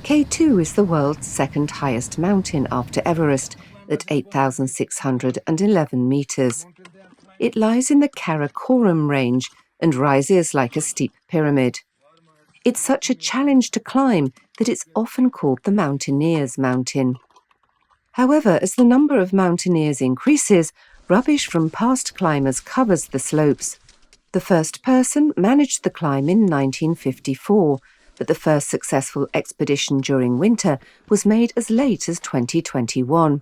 K2 is the world's second highest mountain after Everest at 8,611 metres. It lies in the Karakoram range and rises like a steep pyramid. It's such a challenge to climb that it's often called the Mountaineers' Mountain. However, as the number of mountaineers increases, rubbish from past climbers covers the slopes. The first person managed the climb in 1954, but the first successful expedition during winter was made as late as 2021.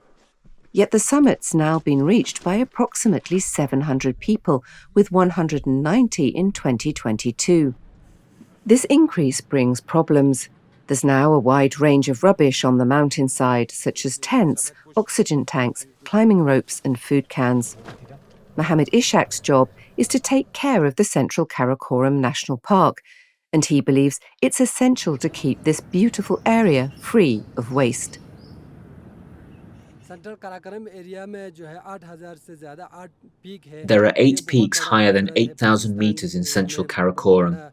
Yet the summit's now been reached by approximately 700 people, with 190 in 2022. This increase brings problems. There's now a wide range of rubbish on the mountainside, such as tents, oxygen tanks, climbing ropes and food cans. Mohammed Ishaq's job is to take care of the Central Karakoram National Park, and he believes it's essential to keep this beautiful area free of waste. There are 8 peaks higher than 8,000 metres in central Karakoram.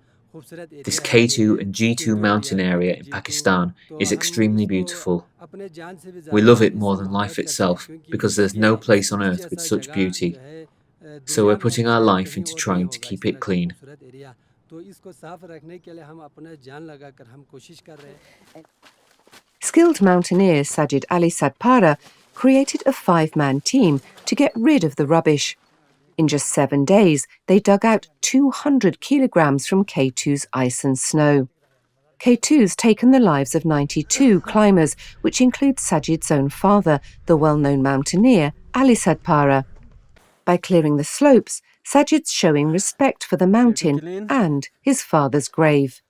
This K2 and G2 mountain area in Pakistan is extremely beautiful. We love it more than life itself because there's no place on earth with such beauty. So we're putting our life into trying to keep it clean. Skilled mountaineer Sajid Ali Sadpara created a 5-man team to get rid of the rubbish. In just 7 days, they dug out 200 kilograms from K2's ice and snow. K2's taken the lives of 92 climbers, which includes Sajid's own father, the well-known mountaineer Ali Sadpara. By clearing the slopes, Sajid's showing respect for the mountain and his father's grave.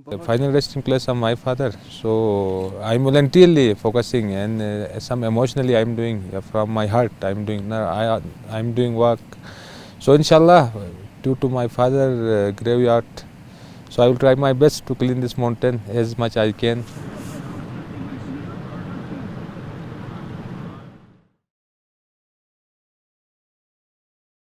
The final resting place of my father, so I'm voluntarily focusing and some emotionally I'm doing from my heart. I'm doing work. So inshallah, due to my father graveyard, so I will try my best to clean this mountain as much I can.